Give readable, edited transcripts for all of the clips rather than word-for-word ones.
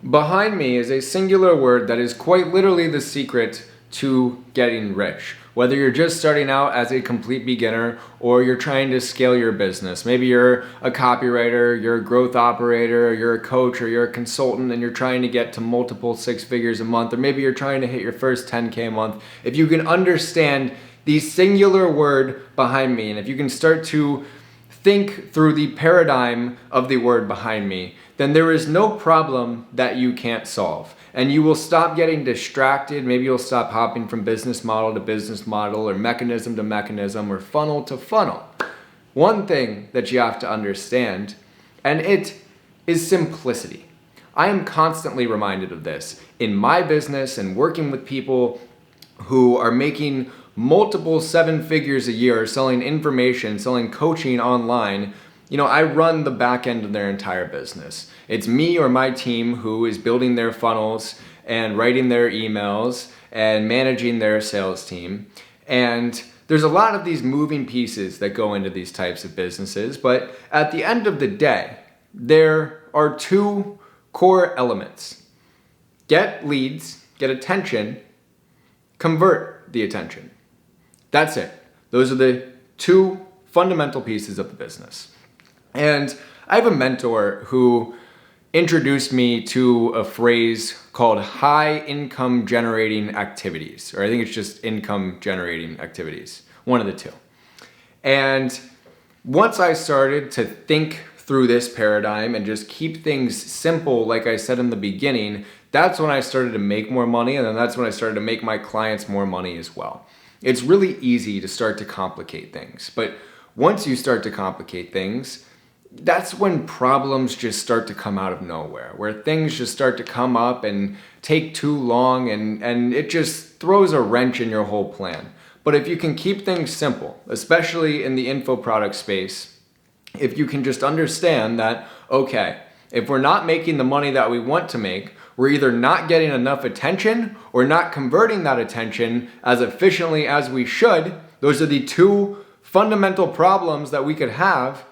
Behind me is a singular word that is quite literally the secret to getting rich. Whether you're just starting out as a complete beginner or you're trying to scale your business. Maybe you're a copywriter, you're a growth operator, you're a coach, or you're a consultant and you're trying to get to multiple six figures a month, or maybe you're trying to hit your first 10K a month. If you can understand the singular word behind me, and if you can start to think through the paradigm of the word behind me, then there is no problem that you can't solve. And you will stop getting distracted. Maybe you'll stop hopping from business model to business model, or mechanism to mechanism, or funnel to funnel. One thing that you have to understand, and it is simplicity. I am constantly reminded of this in my business and working with people who are making multiple seven figures a year, selling information, selling coaching online. I run the back end of their entire business. It's me or my team who is building their funnels and writing their emails and managing their sales team. And there's a lot of these moving pieces that go into these types of businesses. But at the end of the day, there are two core elements. Get leads, get attention, convert the attention. That's it. Those are the two fundamental pieces of the business. And I have a mentor who introduced me to a phrase called high income generating activities, or I think it's just income generating activities, one of the two. And once I started to think through this paradigm and just keep things simple, like I said in the beginning, that's when I started to make more money, and then that's when I started to make my clients more money as well. It's really easy to start to complicate things, but once you start to complicate things, that's when problems just start to come out of nowhere, where things just start to come up and take too long, and it just throws a wrench in your whole plan. But if you can keep things simple, especially in the info product space, if you can just understand that, okay, if we're not making the money that we want to make, we're either not getting enough attention or not converting that attention as efficiently as we should. Those are the two fundamental problems that we could have.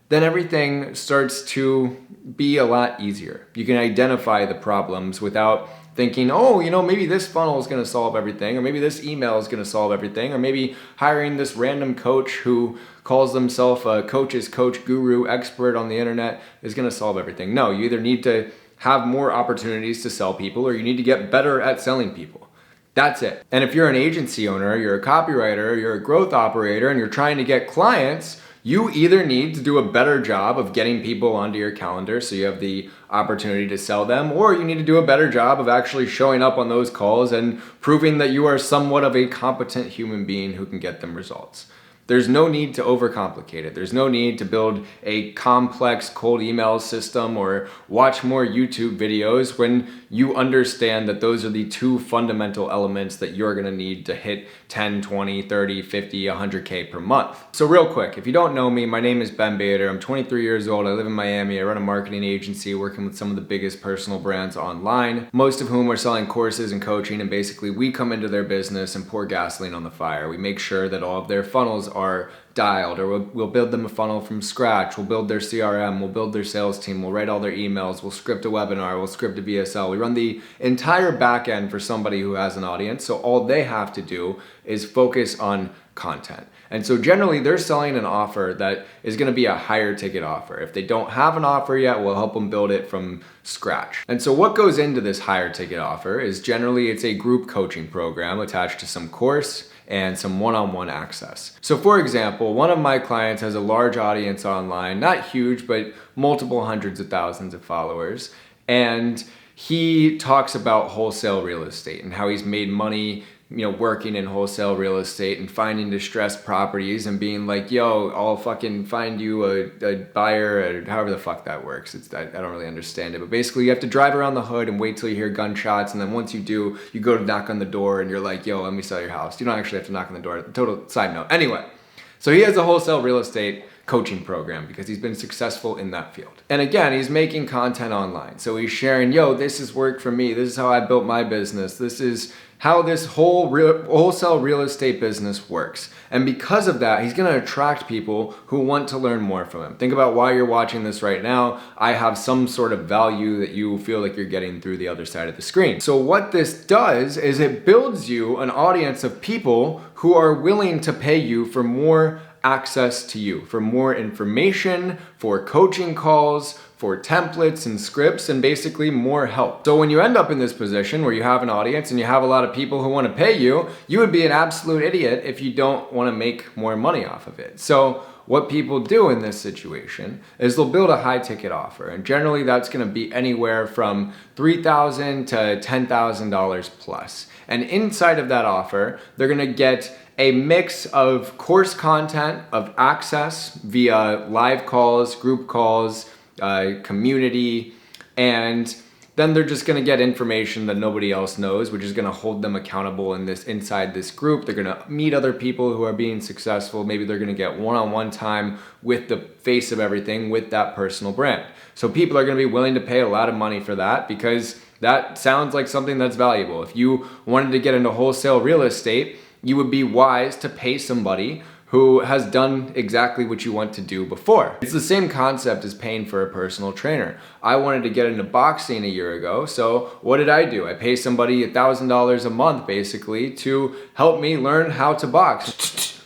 Then everything starts to be a lot easier. You can identify the problems without thinking, maybe this funnel is going to solve everything, or maybe this email is going to solve everything, or maybe hiring this random coach who calls themselves a coach's coach, guru, expert on the internet is going to solve everything. No, you either need to have more opportunities to sell people, or you need to get better at selling people. That's it. And if you're an agency owner, you're a copywriter, you're a growth operator, and you're trying to get clients, you either need to do a better job of getting people onto your calendar so you have the opportunity to sell them, or you need to do a better job of actually showing up on those calls and proving that you are somewhat of a competent human being who can get them results. There's no need to overcomplicate it. There's no need to build a complex cold email system or watch more YouTube videos when you understand that those are the two fundamental elements that you're gonna need to hit 10, 20, 30, 50, 100K per month. So real quick, if you don't know me, my name is Ben Bader. I'm 23 years old. I live in Miami. I run a marketing agency working with some of the biggest personal brands online, most of whom are selling courses and coaching, and basically we come into their business and pour gasoline on the fire. We make sure that all of their funnels are dialed, or we'll build them a funnel from scratch. We'll build their CRM, we'll build their sales team, we'll write all their emails, we'll script a webinar, we'll script a VSL. We run the entire back end for somebody who has an audience, so all they have to do is focus on content. And so generally they're selling an offer that is going to be a higher ticket offer. If they don't have an offer yet, we'll help them build it from scratch. And so what goes into this higher ticket offer is generally it's a group coaching program attached to some course and some one-on-one access. So for example, one of my clients has a large audience online, not huge, but multiple hundreds of thousands of followers. And he talks about wholesale real estate and how he's made money working in wholesale real estate and finding distressed properties and being like, yo, I'll fucking find you a buyer, or however the fuck that works. I don't really understand it. But basically you have to drive around the hood and wait till you hear gunshots. And then once you do, you go to knock on the door and you're like, yo, let me sell your house. You don't actually have to knock on the door. Total side note. Anyway, so he has a wholesale real estate coaching program because he's been successful in that field. And again, he's making content online. So he's sharing, yo, this has worked for me. This is how I built my business. This is how this wholesale real estate business works. And because of that, he's going to attract people who want to learn more from him. Think about why you're watching this right now. I have some sort of value that you feel like you're getting through the other side of the screen. So what this does is it builds you an audience of people who are willing to pay you for more access to you, for more information, for coaching calls, for templates and scripts, and basically more help. So when you end up in this position where you have an audience and you have a lot of people who want to pay you, you would be an absolute idiot if you don't want to make more money off of it. So what people do in this situation is they'll build a high ticket offer, and generally that's going to be anywhere from $3,000 to $10,000 plus. And inside of that offer, they're going to get a mix of course content, of access via live calls, group calls, community, and then they're just going to get information that nobody else knows, which is going to hold them accountable inside this group. They're going to meet other people who are being successful. Maybe they're going to get one-on-one time with the face of everything, with that personal brand. So people are going to be willing to pay a lot of money for that because that sounds like something that's valuable. If you wanted to get into wholesale real estate, you would be wise to pay somebody who has done exactly what you want to do before. It's the same concept as paying for a personal trainer. I wanted to get into boxing a year ago, so what did I do? I pay somebody $1,000 a month basically to help me learn how to box.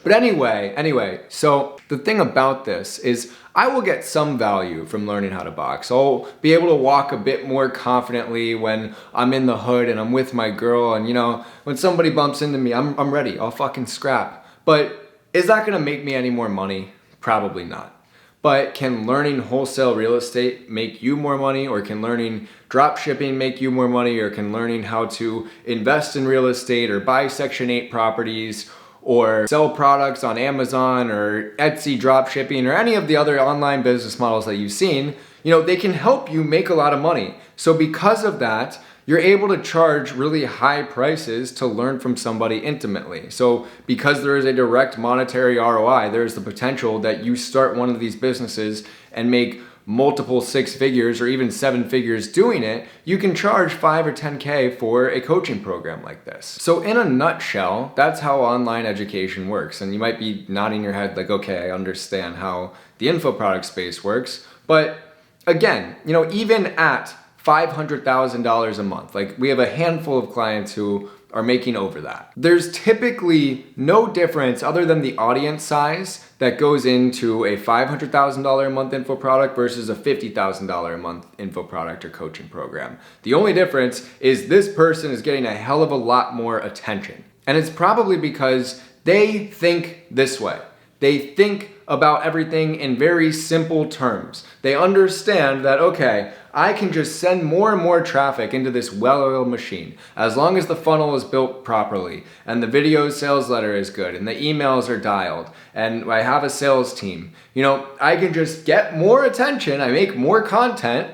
But anyway, so the thing about this is I will get some value from learning how to box. I'll be able to walk a bit more confidently when I'm in the hood and I'm with my girl, and when somebody bumps into me, I'm ready. I'll fucking scrap. But is that going to make me any more money? Probably not. But can learning wholesale real estate make you more money? Or can learning drop shipping make you more money? Or can learning how to invest in real estate or buy Section 8 properties or sell products on Amazon or Etsy drop shipping or any of the other online business models that you've seen, they can help you make a lot of money. So because of that, you're able to charge really high prices to learn from somebody intimately. So because there is a direct monetary ROI, there's the potential that you start one of these businesses and make multiple 6 figures or even 7 figures doing it. You can charge 5 or 10K for a coaching program like this. So in a nutshell, that's how online education works. And you might be nodding your head like, okay, I understand how the info product space works. But again, even at $500,000 a month. Like, we have a handful of clients who are making over that. There's typically no difference other than the audience size that goes into a $500,000 a month info product versus a $50,000 a month info product or coaching program. The only difference is this person is getting a hell of a lot more attention. And it's probably because they think this way. They think about everything in very simple terms. They understand that, okay, I can just send more and more traffic into this well-oiled machine as long as the funnel is built properly and the video sales letter is good and the emails are dialed and I have a sales team. I can just get more attention. I make more content.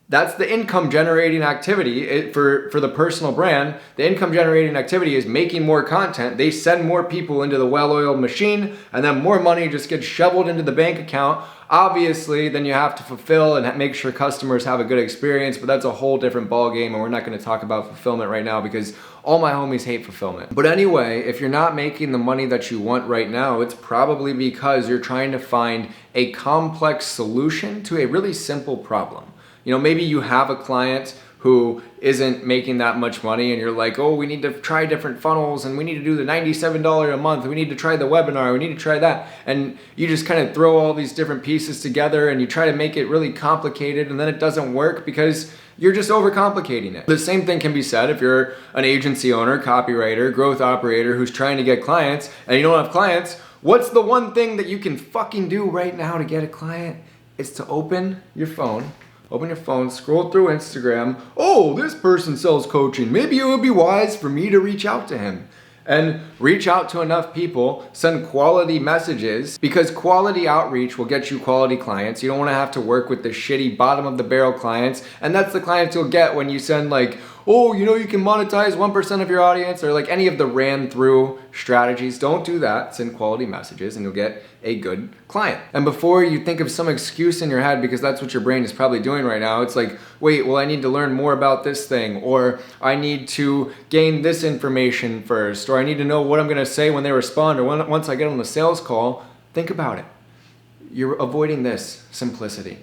That's the income generating activity for the personal brand. The income generating activity is making more content. They send more people into the well-oiled machine and then more money just gets shoveled into the bank account. Obviously, then you have to fulfill and make sure customers have a good experience, but that's a whole different ballgame, and we're not going to talk about fulfillment right now because all my homies hate fulfillment. But anyway, if you're not making the money that you want right now, it's probably because you're trying to find a complex solution to a really simple problem. Maybe you have a client who isn't making that much money and you're like, oh, we need to try different funnels and we need to do the $97 a month. We need to try the webinar. We need to try that. And you just kind of throw all these different pieces together and you try to make it really complicated and then it doesn't work because you're just overcomplicating it. The same thing can be said if you're an agency owner, copywriter, growth operator who's trying to get clients and you don't have clients. What's the one thing that you can fucking do right now to get a client? It's to open your phone, scroll through Instagram. Oh, this person sells coaching. Maybe it would be wise for me to reach out to him. And reach out to enough people, send quality messages, because quality outreach will get you quality clients. You don't want to have to work with the shitty bottom of the barrel clients. And that's the clients you'll get when you send like oh, you can monetize 1% of your audience, or like any of the ran through strategies. Don't do that. Send quality messages and you'll get a good client. And before you think of some excuse in your head, because that's what your brain is probably doing right now, it's like, wait, well, I need to learn more about this thing, or I need to gain this information first, or I need to know what I'm gonna say when they respond, or once I get on the sales call. Think about it. You're avoiding this simplicity.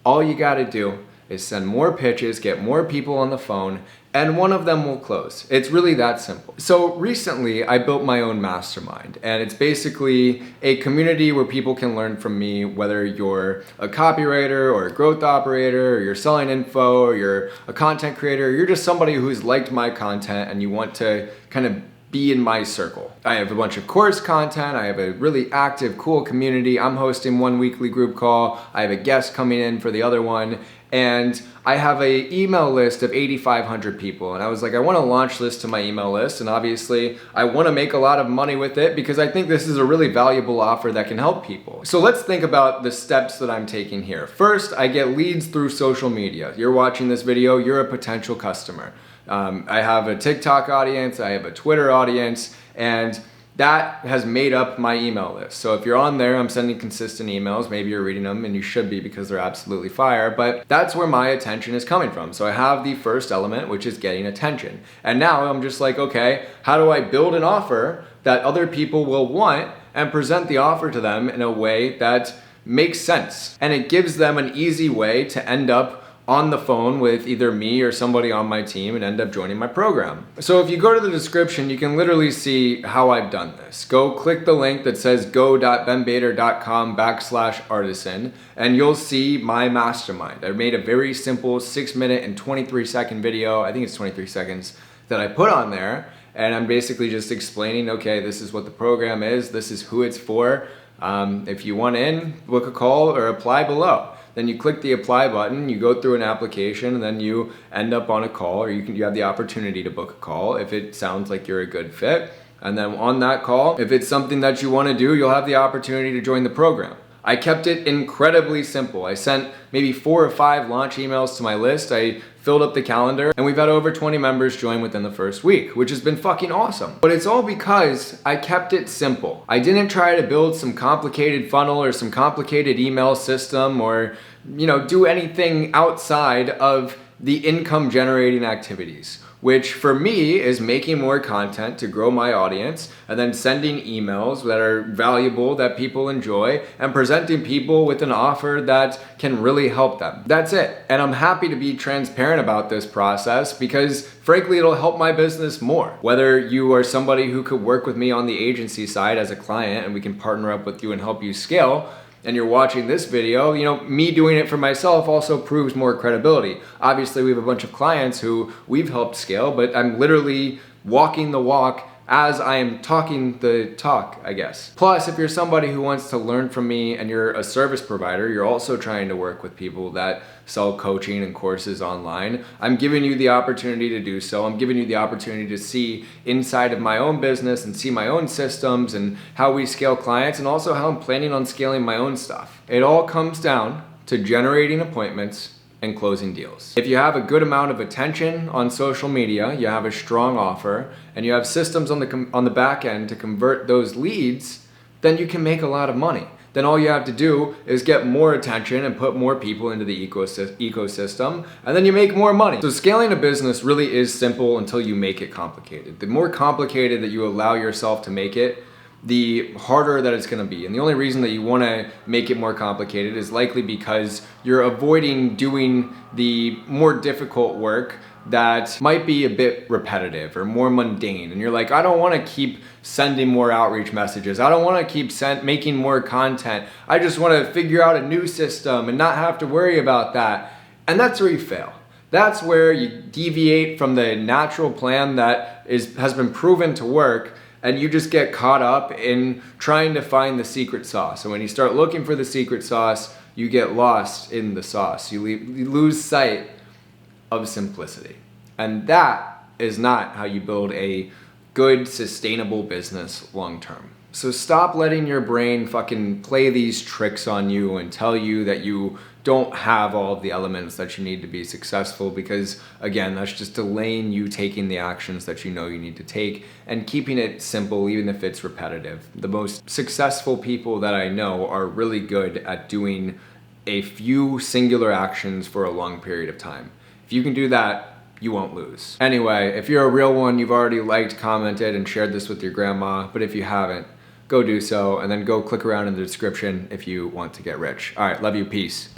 All you gotta do is send more pitches, get more people on the phone, and one of them will close. It's really that simple. So recently I built my own mastermind, and it's basically a community where people can learn from me, whether you're a copywriter or a growth operator, or you're selling info, or you're a content creator, or you're just somebody who's liked my content and you want to kind of be in my circle. I have a bunch of course content. I have a really active, cool community. I'm hosting one weekly group call. I have a guest coming in for the other one. And I have a email list of 8,500 people. And I was like, I want to launch this to my email list. And obviously I want to make a lot of money with it because I think this is a really valuable offer that can help people. So let's think about the steps that I'm taking here. First, I get leads through social media. You're watching this video, you're a potential customer. I have a TikTok audience, I have a Twitter audience, and that has made up my email list. So if you're on there, I'm sending consistent emails. Maybe you're reading them, and you should be because they're absolutely fire, but that's where my attention is coming from. So I have the first element, which is getting attention. And now I'm just like, okay, how do I build an offer that other people will want and present the offer to them in a way that makes sense? And it gives them an easy way to end up on the phone with either me or somebody on my team and end up joining my program. So if you go to the description, you can literally see how I've done this. Go click the link that says go.benbader.com/artisan and you'll see my mastermind. I made a very simple 6-minute and 23-second video. I think it's 23 seconds that I put on there. And I'm basically just explaining, okay, this is what the program is. This is who it's for. If you want in, book a call or apply below. Then you click the apply button, you go through an application, and then you end up on a call, or you have the opportunity to book a call if it sounds like you're a good fit. And then on that call, if it's something that you want to do, you'll have the opportunity to join the program. I kept it incredibly simple. I sent maybe 4 or 5 launch emails to my list. I filled up the calendar, and we've had over 20 members join within the first week, which has been fucking awesome. But it's all because I kept it simple. I didn't try to build some complicated funnel or some complicated email system or, do anything outside of the income generating activities, which for me is making more content to grow my audience and then sending emails that are valuable, that people enjoy, and presenting people with an offer that can really help them. That's it. And I'm happy to be transparent about this process because frankly, it'll help my business more. Whether you are somebody who could work with me on the agency side as a client and we can partner up with you and help you scale, and you're watching this video, me doing it for myself also proves more credibility. Obviously, we have a bunch of clients who we've helped scale, but I'm literally walking the walk as I am talking the talk, I guess. Plus, if you're somebody who wants to learn from me and you're a service provider, you're also trying to work with people that sell coaching and courses online, I'm giving you the opportunity to do so. I'm giving you the opportunity to see inside of my own business and see my own systems and how we scale clients and also how I'm planning on scaling my own stuff. It all comes down to generating appointments and closing deals. If you have a good amount of attention on social media, you have a strong offer, and you have systems on the back end to convert those leads, then you can make a lot of money. Then all you have to do is get more attention and put more people into the ecosystem, and then you make more money. So scaling a business really is simple until you make it complicated. The more complicated that you allow yourself to make it, the harder that it's gonna be. And the only reason that you wanna make it more complicated is likely because you're avoiding doing the more difficult work that might be a bit repetitive or more mundane. And you're like, I don't wanna keep sending more outreach messages. I don't wanna keep making more content. I just wanna figure out a new system and not have to worry about that. And that's where you fail. That's where you deviate from the natural plan that has been proven to work, and you just get caught up in trying to find the secret sauce. And when you start looking for the secret sauce, you get lost in the sauce. You lose sight of simplicity. And that is not how you build a good, sustainable business long term. So stop letting your brain fucking play these tricks on you and tell you that you don't have all of the elements that you need to be successful, because again, that's just delaying you taking the actions that you know you need to take and keeping it simple even if it's repetitive. The most successful people that I know are really good at doing a few singular actions for a long period of time. If you can do that, you won't lose. Anyway, if you're a real one, you've already liked, commented, and shared this with your grandma, but if you haven't, go do so, and then go click around in the description if you want to get rich. All right, love you, peace.